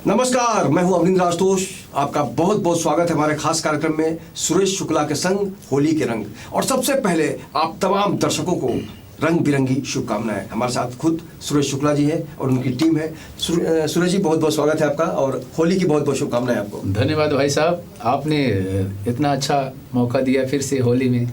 नमस्कार, मैं हूं अमरिंदर आशुतोष। आपका बहुत बहुत स्वागत है हमारे खास कार्यक्रम में सुरेश शुक्ला के संग होली के रंग। और सबसे पहले आप तमाम दर्शकों को रंग बिरंगी शुभकामनाएं। हमारे साथ खुद सुरेश शुक्ला जी हैं और उनकी टीम है। सुरेश जी, बहुत बहुत स्वागत है आपका और होली की बहुत बहुत शुभकामनाएं आपको। धन्यवाद भाई साहब, आपने इतना अच्छा मौका दिया फिर से होली में।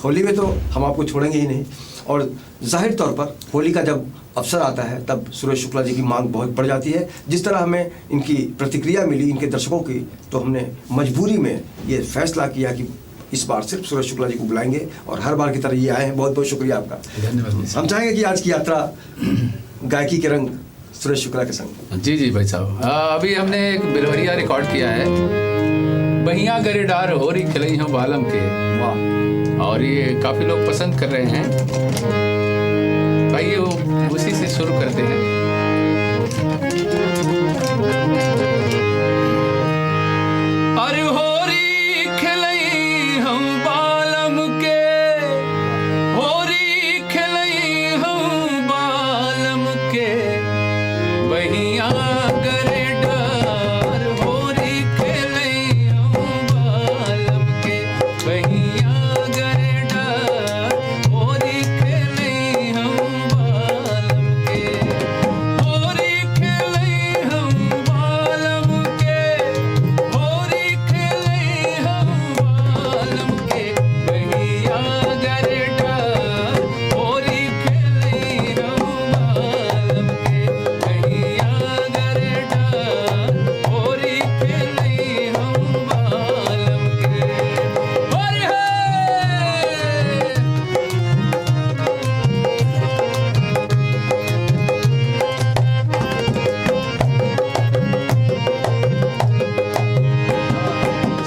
होली में तो हम आपको छोड़ेंगे ही नहीं। और जाहिर तौर पर होली का जब अवसर आता है तब सुरेश शुक्ला जी की मांग बहुत बढ़ जाती है। जिस तरह हमें इनकी प्रतिक्रिया मिली इनके दर्शकों की, तो हमने मजबूरी में ये फैसला किया कि इस बार सिर्फ सुरेश शुक्ला जी को बुलाएंगे और हर बार की तरह ये आए हैं। बहुत बहुत शुक्रिया आपका। धन्यवाद। हम चाहेंगे कि आज की यात्रा गायकी के रंग सुरेश शुक्ला के संग। जी जी भाई साहब, अभी हमने एक बिलवरिया रिकॉर्ड किया है, बहिया गरे डार हो रही खिलई हम बालम के। वाह। और ये काफ़ी लोग पसंद कर रहे हैं। आइए उसी से शुरू करते हैं। अरे होरी खिलई हम बालम के, होरी खिलई हम बालम के, बहिया गरे डार होरी खिलई हम बालम के, बहिया गरे डार होरी खिलई हम बालम के, होरी खिलई हम बालम के, होरी खिलई हम बालम के, बहिया गरे डार होरी खिलई हम बालम के, बहिया गरे डार होरी खिलई हम बालम के। हरि हरे।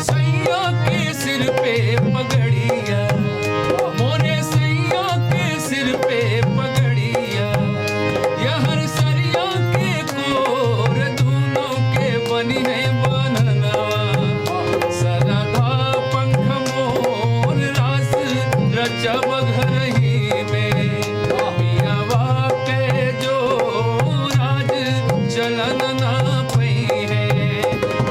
सैया के सिर पे पगड़िया, मोरे सैया के सिर पे पगड़िया, यहर सरिया के कोर दूनों के बनी है बननवा, सरधा पंख मोर रास रचब घरही में, पियवा के जो राज चलन ना पई है,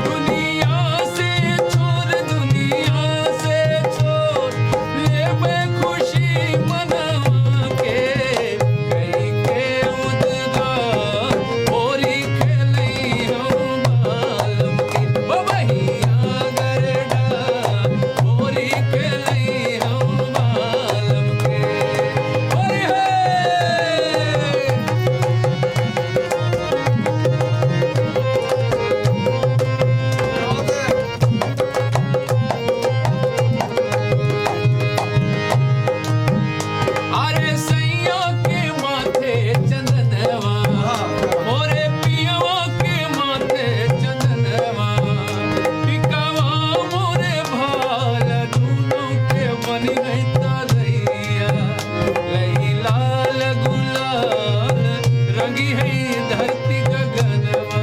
दुनिया से छोड़, दुनिया से छोड़, लेबे खुशी मनवा के, कहीं के उद्गार होरी खेलई हम बालम के, ओ बहिया गरे डार होरी खेलई हम बालम के। हरि हरे। अरे सैया के माथे चंदनवा, मोरे पियवा के माथे चंदनवा, टिकवा मोरे भाल दूनों के बनी गई तारैया, लई लाल गुलाल रंगी है धरती गगनवा,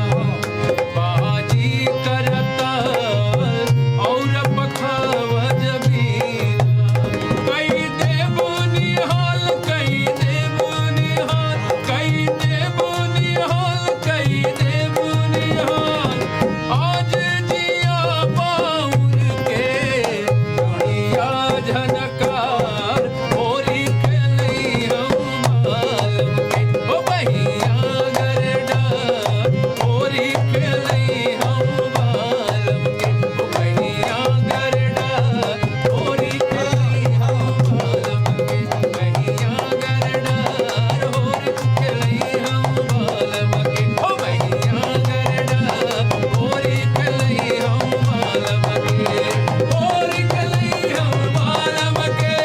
बाजी करता और पखावा जबीना, कई देबो निहाल, कई देबो निहाल, कई देबो निहाल, कई देबो निहाल, आज जिया बाउर के, दुनिया झनकार होरी खेलई हम बालम के, ओ बहिया गरे डार होरी खेलई हम बालम के, ओ बहिया गरे डार होरी खेलई हम बालम के, बहिया गरे डार होरी खेलई हम बालम के, ओ बहिया गरे डार होरी खेलई हम बालम के, होरी खेलई हम बालम के,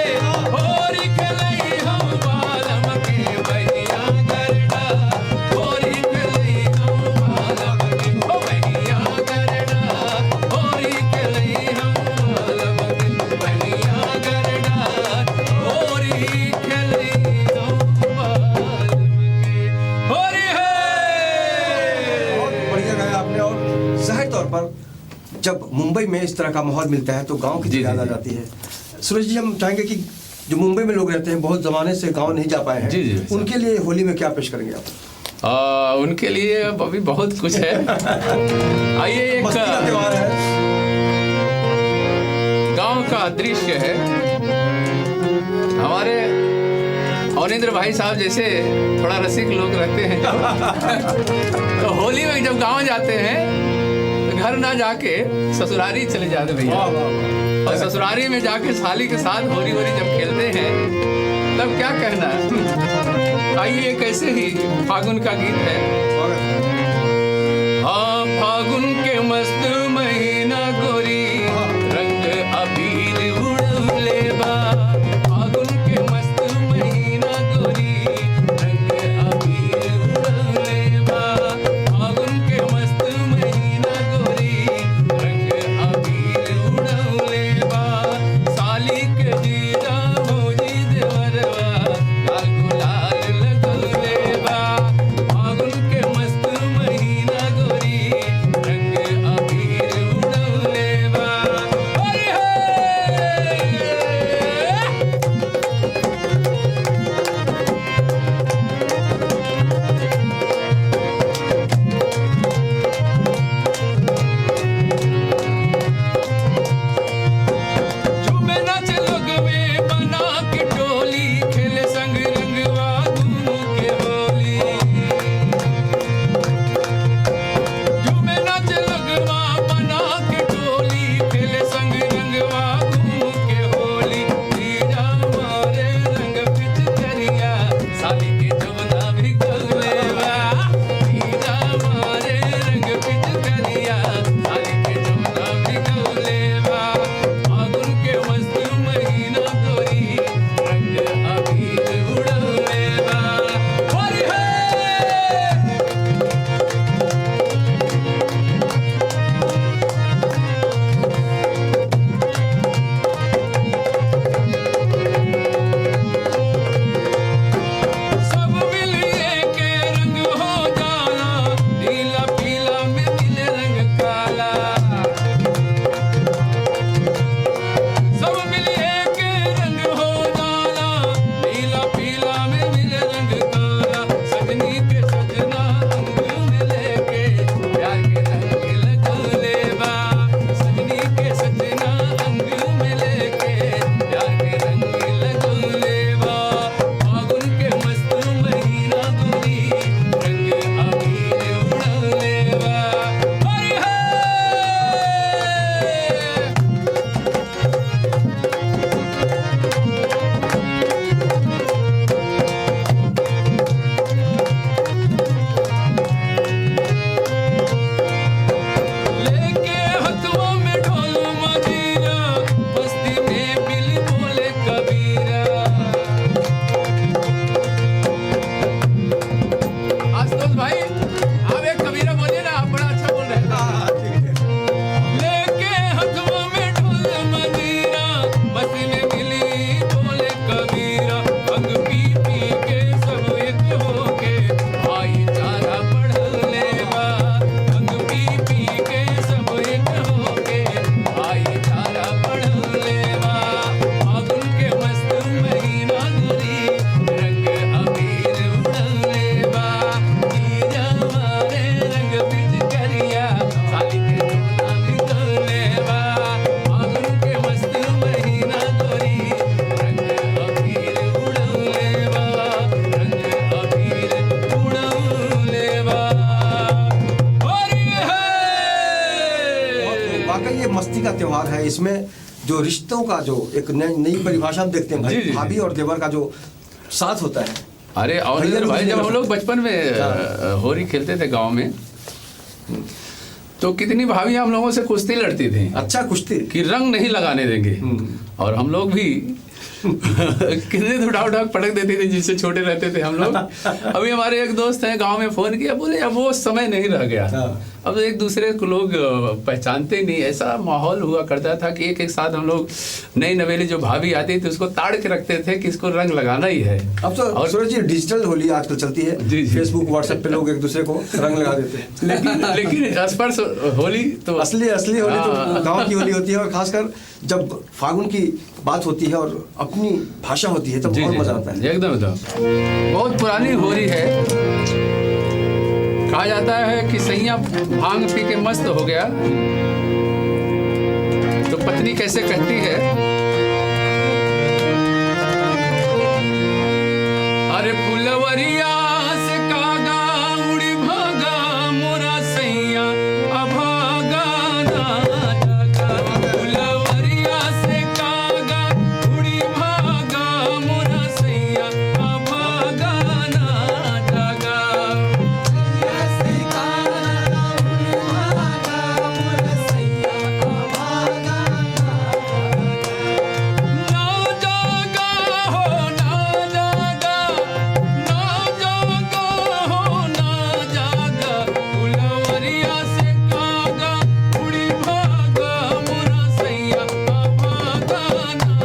होरी खेलई हम बालम के, बहिया गरे डार होरी खेलई हम बालम के, ओ बहिया गरे डार होरी खेलई हम बालम के, बहिया गरे डार होरी खेलई हम बालम के। होरी है। बहुत बढ़िया गाया आपने। और जाहिर तौर पर जब मुंबई में इस तरह का माहौल मिलता है तो गांव की जी, याद आ जी। जाती है। सुरेश जी, हम चाहेंगे कि जो मुंबई में लोग रहते हैं, बहुत ज़माने से गांव नहीं जा पाए हैं, जी, जी, सर। उनके लिए होली में क्या पेश करेंगे आप? उनके लिए अभी बहुत कुछ है। आइए एक मस्ती का त्योहार है, गांव का दृश्य है। हमारे अवनिंद्र भाई साहब जैसे थोड़ा रसिक लोग रहते हैं जो तो होली में जब गांव जाते हैं तो घर ना जाके ससुरारी चले जाते भैया, और ससुरारी में जाके साली के साथ होली होली जब खेलते हैं तब क्या कहना है। आइए कैसे ही फागुन का गीत है। हाँ फागुन के मस्त महीना गोरी रंग अबीर उड़ले बा, फागुन के मस्त महीना गोरी रंग अबीर उड़ले बा, फागुन के मस्त महीना गोरी रंग अबीर उड़ले बा, साली के जीजा भौजी देवरवा लाल गुलाल लगौले बा, फागुन के मस्त महीना गोरी रंग अबीर उड़ौले बा। अरे हे! झूमे नाचे लोगवे बना के टोली, खेले संग रंगवा धूम के होली। झूमे नाचे लोगवा बना के टोली, खेले संग रंगवा धूम के होली। जीजा मारे रंग पिचकरिया, साली के जवना भी गौले बा, जीजा मारे रंग पिचकरिया, साली के जवना भी गौले बा, फागुन के मस्त महीना गोरी रंग अबीर उड़ौले बा। अरे हे! सब मिलिए के रंग हो जाला, नीला पीला में मिले रंग काला। सब मिलिए के रंग हो जाला, नीला पीला में मिले रंग काला। सजनी के सजना अंग में लेके प्यार के रंग लगौले बा, सजनी के सजना अंग में लेके प्यार के रंग लगौले बा, फागुन के मस्त महीना गोरी रंग अबीर उड़ौले बा। अरे हे! लेके हथवा में ढोल मजीरा, बस्ती में बिल बोले कबीरा। आशुतोष भाई आप एक कबीरा बोलिए ना, आप बड़ा अच्छा बोल रहे हैं। लेके हथवा में ढोल मजीरा, बस्ती में बिली बोले कबीरा। अंग पी पी के सब एक होके भाईचारा बढ़ले बा, अंग पी पी के सब एक होके भाईचारा बढ़ले बा, फागुन के मस्त महीना गोरी रंग अबीर उड़ौले बा, जीजा मारे रंग पिचकरिया, साली के जवना भी गौले बा, फागुन के मस्त महीना गोरी रंग अबीर उड़ौले बा, रंग अबीर उड़ौले बा। अरे हे! वाकई ये मस्ती का त्योहार है। इसमें जो रिश्तों का जो एक नई परिभाषा हम देखते हैं, जी, भाई जी। भाभी और देवर का जो साथ होता है। अरे अवनिंदर भाई जब हम लोग बचपन में हाँ। होली खेलते थे गांव में, तो कितनी भाभियां हम लोगों से कुश्ती लड़ती थी अच्छा कुश्ती। कि रंग नहीं लगाने देंगे, और हम लोग भी कितने तो उठा उठा पटक देते थे जिससे छोटे रहते थे हम लोग। अभी हमारे एक दोस्त हैं गांव में, फोन किया, बोले अब वो समय नहीं रह गया, अब एक दूसरे को लोग पहचानते ही नहीं। ऐसा माहौल हुआ करता था कि एक एक साथ हम लोग नई नवेली जो भाभी आती थी उसको ताड़ के रखते थे कि इसको रंग लगाना ही है। अब तो सूरज जी डिजिटल होली आजकल चलती है, जी, जी। फेसबुक व्हाट्सएप पे लोग एक दूसरे को रंग लगा देते हैं। लेकिन स्पर्श होली तो असली होली तो हाँ। गांव की होली होती है, और खासकर जब फागुन की बात होती है और अपनी भाषा होती है तब जी, बहुत जी, मजा आता है। एकदम बहुत पुरानी होली है। कहा जाता है कि सैया भांग पी के मस्त हो गया तो पत्नी कैसे कहती है, अरे फुलवरिया से कागा उड़ी भागा मोरा सैया अभागा ना जागा। फुलवरिया से कागा उड़ी भागा मोरा सैया अभागा ना जागा। ना जागा हो ना जागा, ना जागा हो ना जागा। फुलवरिया से कागा उड़ी भागा मोरा सैया अभागा ना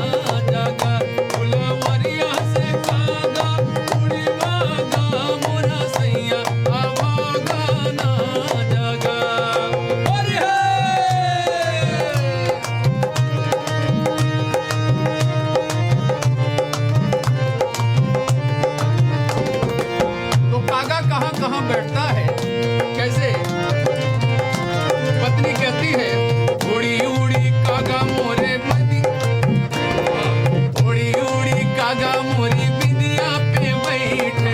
जागा। फुलवरिया से कागा उड़ी भागा मोरा सैया अभागा ना जागा। अरे हे! तो कागा कहाँ कहाँ बैठता है, कैसे? पत्नी कहती है, उड़ी उड़ी कागा मोरे मदी, उड़ी उड़ी कागा मोरी बिंदिया पे बैठे।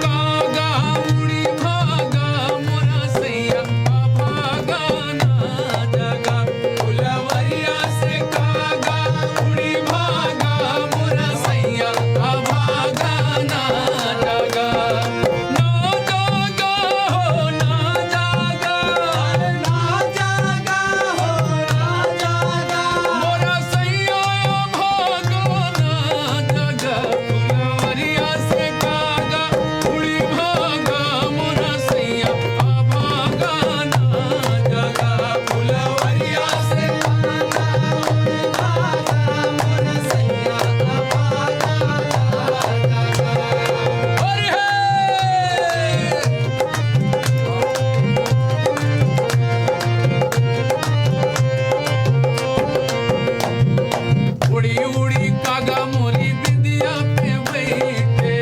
कागा उड़ी भागा मोरा सैया अभागा ना जागा। फुलवरिया से कागा उड़ी भागा मोरा सैया अभागा ना जागा। ना जागा हो ना जागा, ना जागा हो ना जागा। मोरा सैया अभागा ना जागा। फुलवरिया से कागा उड़ी भागा मोरा सैया अभागा ना जागा। फुलवरिया से कागा उड़ी भागा मोरा सैया अभागा ना जागा। अरे हे! उड़ी उड़ी कागा मोरी बिंदिया पे बैठे,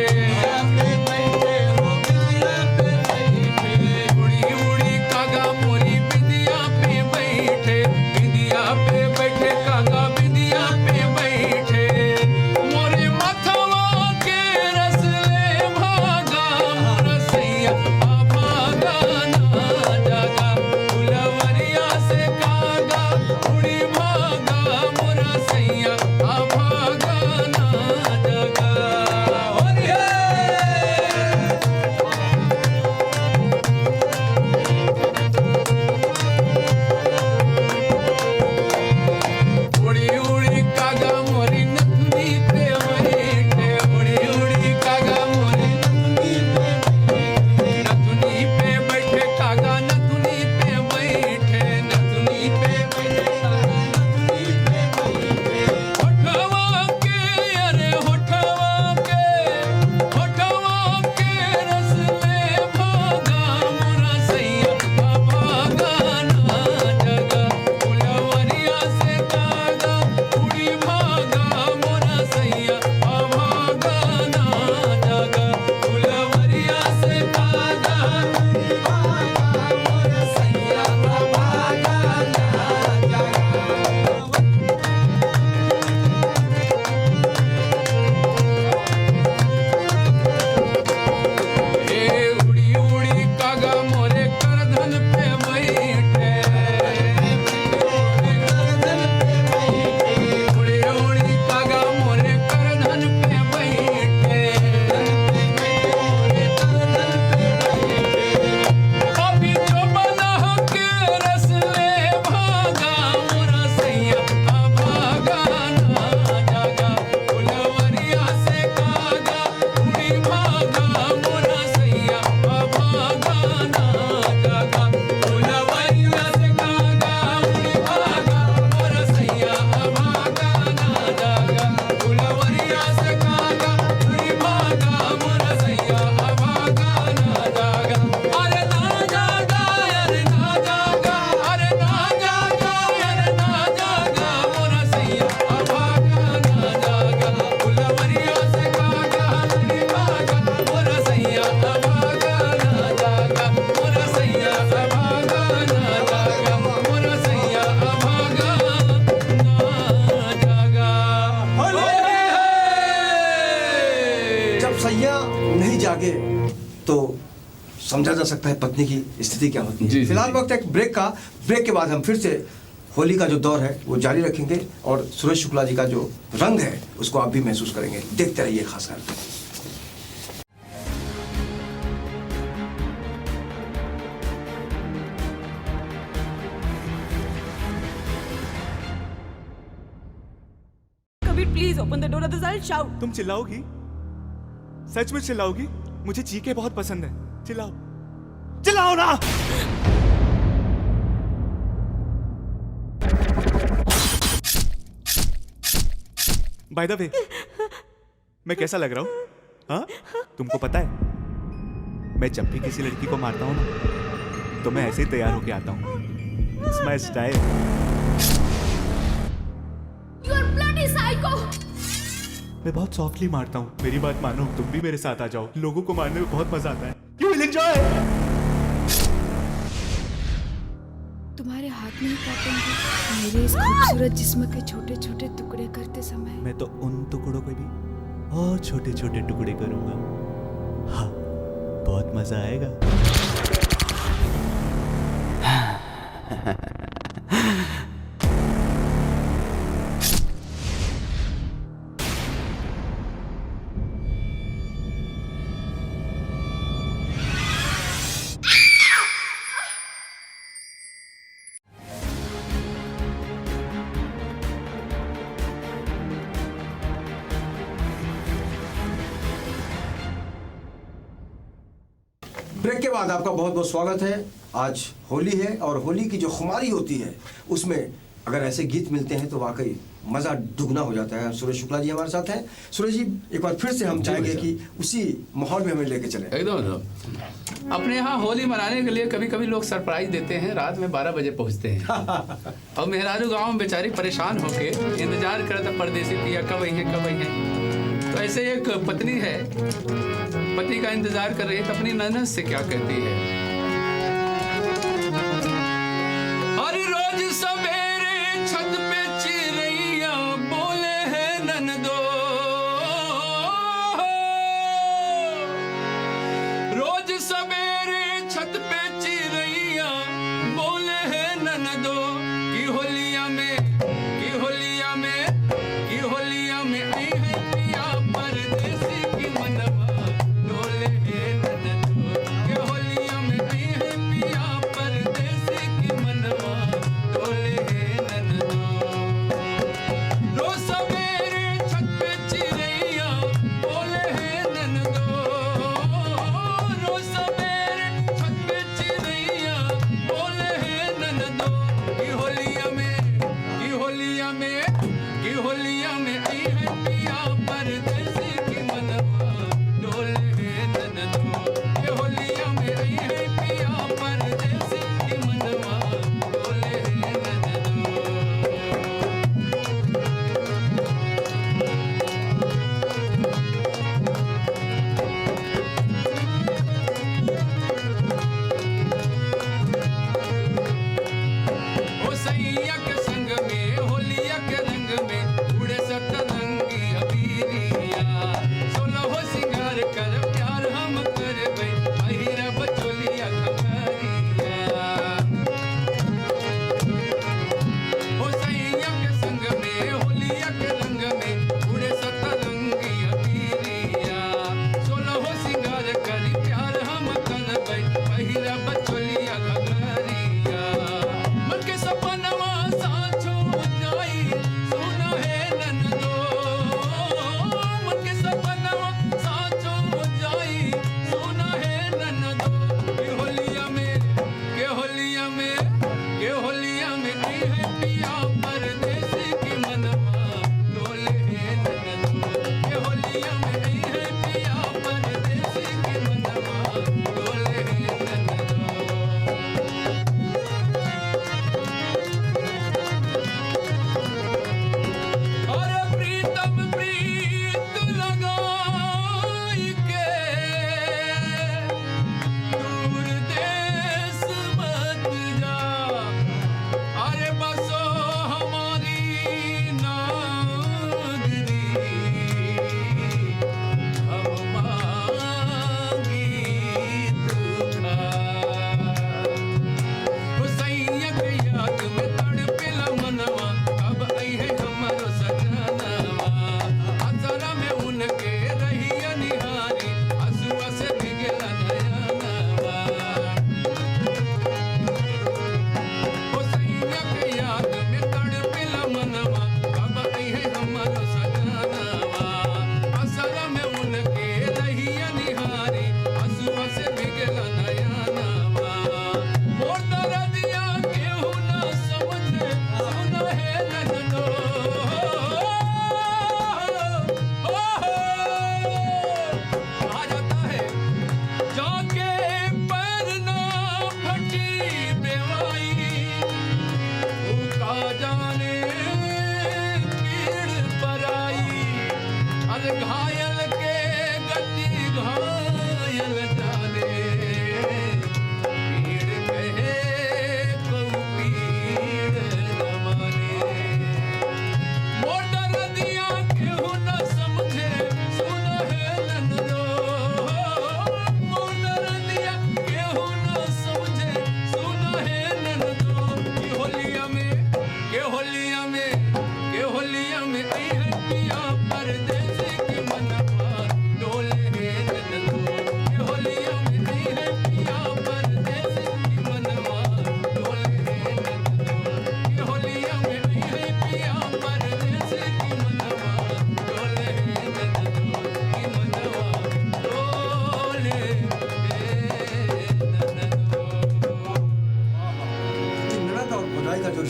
उड़ी उड़ी कागा मोरी बिंदिया पे बैठे। बिंदिया पे बैठे कागा बिंदिया पे बैठे। मोरे मथवा के रस ले भागा मोरा सैया अभागा ना जागा। फुलवरिया से कागा उड़ी भागा मोरा सैया अभागा ना जागा। अरे हे! उड़ी उड़ी कागा मोरी नथुनी पे बैठे, उड़ी उड़ी कागा मोरी नथुनी पे बैठे। समझा जा सकता है पत्नी की स्थिति क्या होती जी, है। जी, फिलहाल जी। वक्त एक ब्रेक का, ब्रेक के बाद हम फिर से होली का जो दौर है वो जारी रखेंगे और सुरेश शुक्ला जी का जो रंग है उसको आप भी महसूस करेंगे। देखते रहिए खास करके। Kabir, please open the door, others I'll shout. तुम चिल्लाओगी? सच में चिल्लाओगी? मुझे चीखे बहुत पसंद है। चिल्लाओ, चिल्लाओ ना। बाय द वे, मैं कैसा लग रहा हूँ? हाँ? तुमको पता है? मैं जब भी किसी लड़की को मारता हूँ ना, तो मैं ऐसे ही तैयार होके आता हूँ। It's my style. You're bloody psycho. मैं बहुत सॉफ्टली मारता हूँ। मेरी बात मानो, तुम भी मेरे साथ आ जाओ। लोगों को मारने में बहुत मजा आता है। You will enjoy. तुम्हारे हाथ नहीं काटेंगे मेरे इस खूबसूरत जिस्म के छोटे छोटे टुकड़े करते समय। मैं तो उन टुकड़ों को भी और छोटे छोटे टुकड़े करूंगा। हाँ, बहुत मजा आएगा। ब्रेक के बाद आपका बहुत बहुत स्वागत है। आज होली है और होली की जो खुमारी होती है उसमें अगर ऐसे गीत मिलते हैं तो वाकई मज़ा दुगना हो जाता है। सुरेश शुक्ला जी हमारे साथ हैं। सुरेश जी, एक बार फिर से हम चाहेंगे कि उसी माहौल में हमें लेके चले। एकदम एकदम। अपने यहाँ होली मनाने के लिए कभी कभी लोग सरप्राइज देते हैं, रात में 12 बजे पहुँचते हैं और मेहरारू गांव में बेचारी परेशान होके इंतजार करता परदेसी पिया कब आई है कब आई है। तो ऐसे एक पत्नी है, पति का इंतजार कर रही है तो अपनी ननद से क्या कहती है। हर रोज सवेरे छत पे चिड़ैया बोले है ननदो, रोज सवेरे छत पे चिड़ैया बोले है ननदो कि होलिया में कि होलिया में कि होलिया में आई है पिया परदेसी की मनवा डोले है ननदो कि होलिया में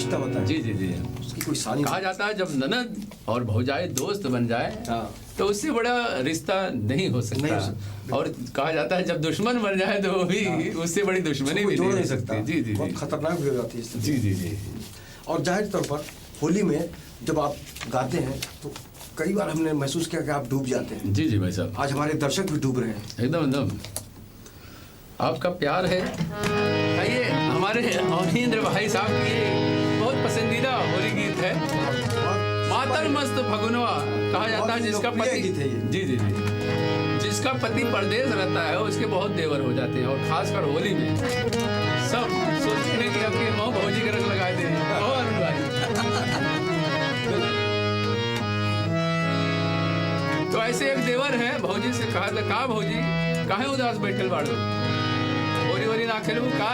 रिश्ता होता है, जी जी जी। उसकी कोई सानी कहा जाता है जब ननद और भौजाई दोस्त बन जाए हाँ। तो उससे बड़ा रिश्ता नहीं हो सकता, नहीं हो सकता। और कहा जाता है जब दुश्मन बन जाए तो वो भी उससे बड़ी दुश्मनी भी जोड़ नहीं नहीं हो सकता, जी जी बहुत जी खतरनाक भी हो जाती है इस तरह। जी जी जी। और जाहिर तौर पर होली में जब आप गाते हैं तो कई बार हमने महसूस किया कि आप डूब जाते हैं। जी जी भाई साहब, आज हमारे दर्शक भी डूब रहे हैं। एकदम एकदम आपका प्यार है। आइए हमारे अवनींद्र भाई साहब की ये बहुत पसंदीदा होली गीत है, मातर मस्त फगुनवा। कहा जाता है जिसका लोकप्रिय पति गीत है ये। जी जी जी, जिसका पति परदेश रहता है उसके बहुत देवर हो जाते हैं, और खासकर होली में सब सोचते हैं कि आपके माँ भौजी के रंग लगाए दे। और भाई तो ऐसे एक देवर है, भौजी से कहा था का भौजी काहे उदास बैठल बाड़ो, होली होली ना खेलू का।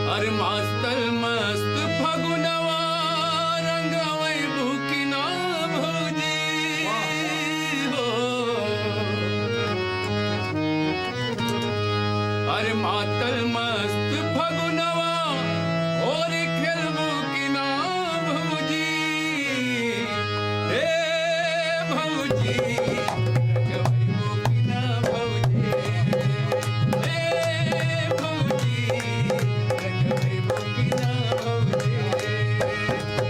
अरे मस्त मस्त फगुनवा रंगवई भूखी ना भौजी हो। अरे मातल मस्त फगुनवा और खेलबू की ना भौजी, हे भौजी रंगवई भूखी ना भौजी, हे भौजी रंगवई भूखी ना भौजी।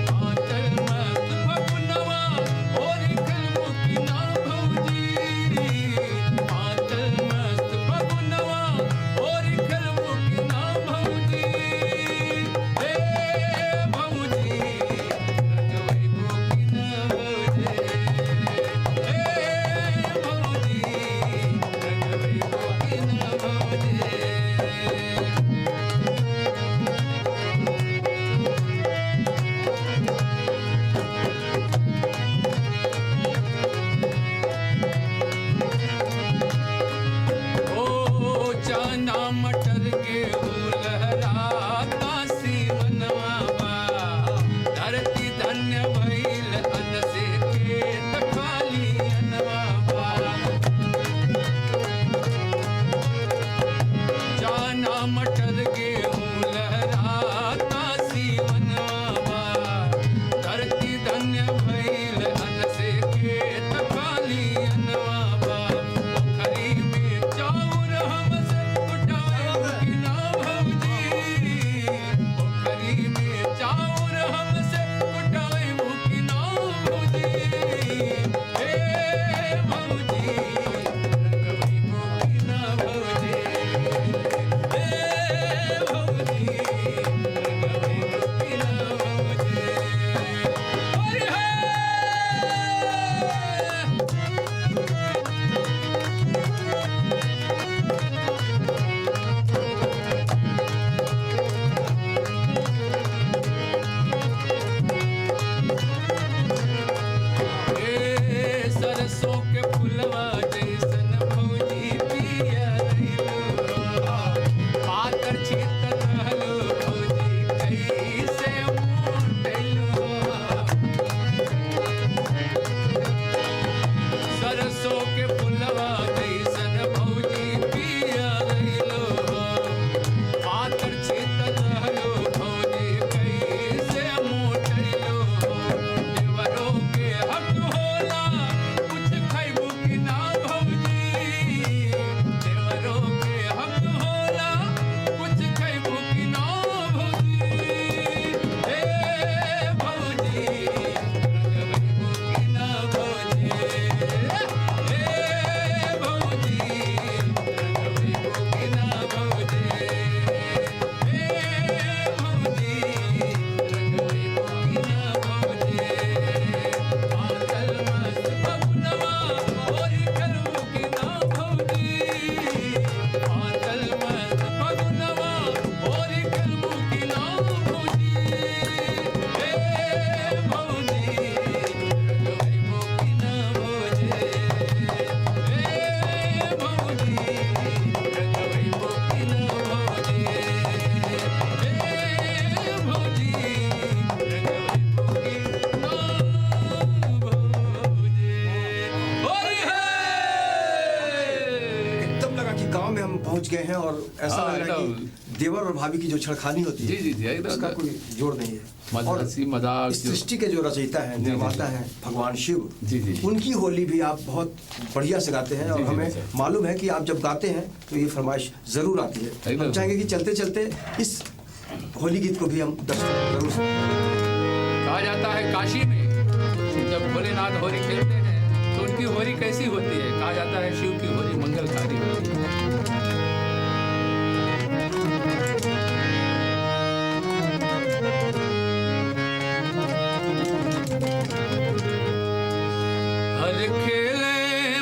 मातल मस्त फगुनवा और खेलबू की ना भौजी, मातल मस्त फगुनवा और खेलबू की ना भौजी, हे भौजी रंगवई भूखी ना भौजी, हे भौजी रंगवई भूखी ना भौजी। ओ चना मटर गेहूं लहराता सीवनवा बा, धरती धन्य भइल अन्न से खेत खाली अनवा बा। चना मटर गेहूं लहराता सीवनवा बा, धरती धन्य भइल अन्न से खेत खाली अनवा बा। पोखरी में चाउर हमसे कुटावे की ना भौजी, पोखरी में चाउर हमसे कुटावे की ना भौजी, हे भौजी रंगवई की ना भौजी, हे पहुंच गए हैं और ऐसा हाँ, लग रहा है कि देवर और भाभी की जो छड़खानी होती है, जी, एकदम उसका कोई जोड़ नहीं है। और हंसी मजाक इस सृष्टि के जो रचयिता है, निर्माता है भगवान शिव, जी। उनकी होली भी आप बहुत बढ़िया से गाते हैं और हमें मालूम है कि आप जब गाते हैं तो ये फरमाइश जरूर आती है। हम चाहेंगे कि चलते चलते इस होली गीत को भी हम दर्शकों जरूर सुनें। कहा जाता है काशी में जब भोलेनाथ होली खेलते हैं तो उनकी होली कैसी होती है? कहा जाता है शिव की होली मंगलकारी होती है। हर खेले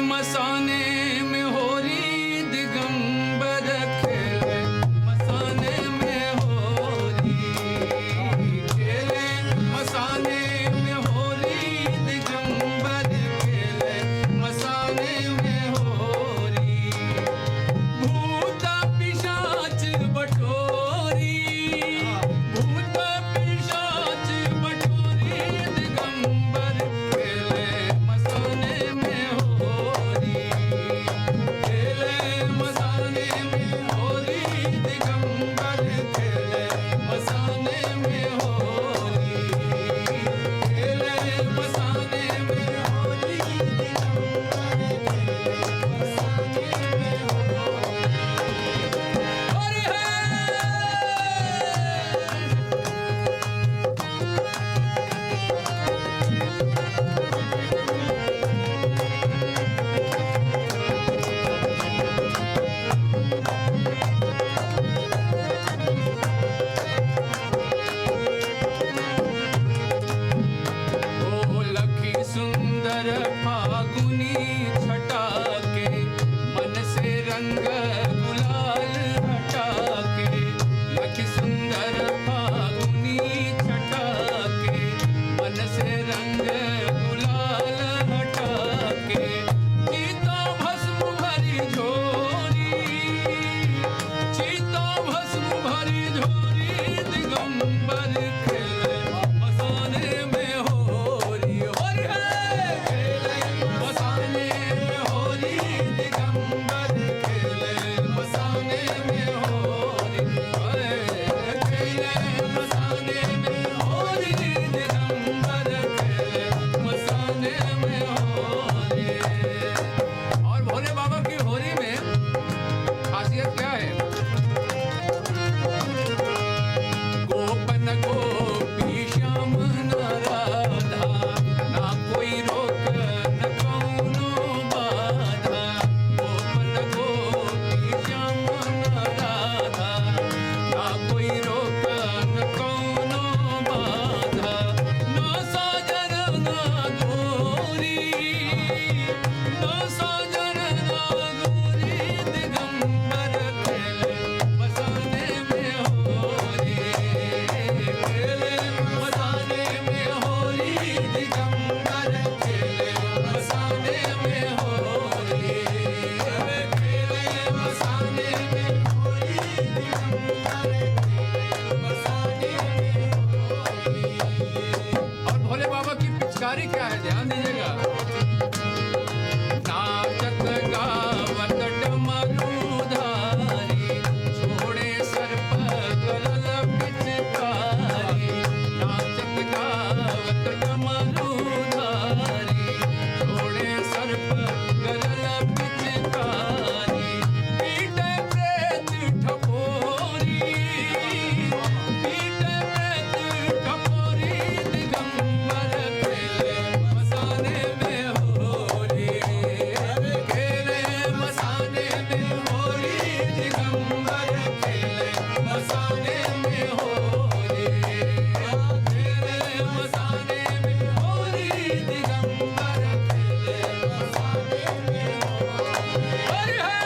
मसाने में होली दिगंबर खेले मसाने में होली, खेले मसाने में होली दिगंबर खेले मसाने में होली, भूत पिशाच बटोरी, भूत पिशाच बटोरी दिगंबर खेले मसाने में होली, खेले मसाने में होली दिगंबर खेले मसाने में होली, खेले मसाने में होली दिगंबर खेले मसाने में होली। हरि ओ लखी सुंदर फागुनी छटा के मन से रंग गुलाल हटा के, लखी सुंदर फागुनी छटा के मन से रंग गुलाल हटा के, चीता भस्म भरी झोरी, चीता भस्म भरी झोरी दिगंबर खेले मसाने में होली, खेले मसाने में होली दिगंबर खेले मसाने में होली, खेले मसाने में होली दिगंबर खेले मसाने में होली। और भोले बाबा की होली में खासियत क्या है? गोपन गोपी श्याम न राधा, ना कोई रोक न कौनो बाधा, गोपन गोपी श्याम न राधा, ना कोई रोक न कौनो बाधा, ना साजन ना गोरी, ना साजन ना गोरी दिगंबर खेले मसाने में होली, खेले मसाने में होली दिगंबर खेले मसाने में होली, खेले मसाने में होली दिगंबर खेले मसाने में होली। और भोले बाबा की पिचकारी क्या है? ध्यान दीजिएगा। नाचत गावत डमरूधारी, छोड़े सर्प गरल पिचकारी, नाचत गावत डमरूधारी, छोड़े सर्प गरल पिचकारी, पीटे प्रेत ठपोरी, पीटे प्रेत ठपोरी दिगंबर खेले मसाने में होली, खेले मसाने में होली दिगंबर खेले मसाने में होली, खेले मसाने में होली दिगंबर खेले मसाने में होली। हरि हरि।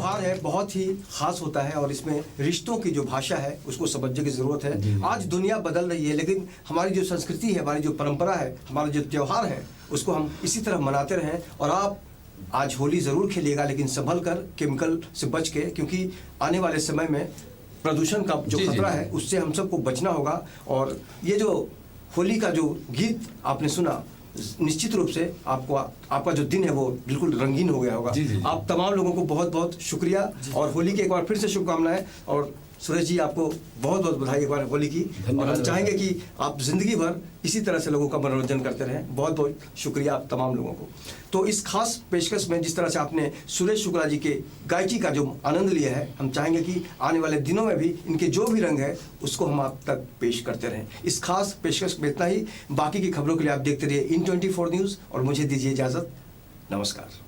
त्यौहार है बहुत ही खास होता है और इसमें रिश्तों की जो भाषा है उसको समझने की ज़रूरत है। आज दुनिया बदल रही है लेकिन हमारी जो संस्कृति है, हमारी जो परंपरा है, हमारा जो त्यौहार है, उसको हम इसी तरह मनाते रहें। और आप आज होली ज़रूर खेलिएगा लेकिन संभल कर, केमिकल से बच के, क्योंकि आने वाले समय में प्रदूषण का जो खतरा है उससे हम सबको बचना होगा। और ये जो होली का जो गीत आपने सुना, निश्चित रूप से आपका जो दिन है वो बिल्कुल रंगीन हो गया होगा। आप तमाम लोगों को बहुत बहुत शुक्रिया और होली की एक बार फिर से शुभकामनाएं। और सुरेश जी आपको बहुत बहुत बधाई एक बार होली की। और हम चाहेंगे कि आप जिंदगी भर इसी तरह से लोगों का मनोरंजन करते रहें। बहुत बहुत शुक्रिया आप तमाम लोगों को। तो इस खास पेशकश में जिस तरह से आपने सुरेश शुक्ला जी के गायकी का जो आनंद लिया है, हम चाहेंगे कि आने वाले दिनों में भी इनके जो भी रंग है उसको हम आप तक पेश करते रहें। इस खास पेशकश में इतना ही। बाकी की खबरों के लिए आप देखते रहिए इन 24 न्यूज़ और मुझे दीजिए इजाज़त। नमस्कार।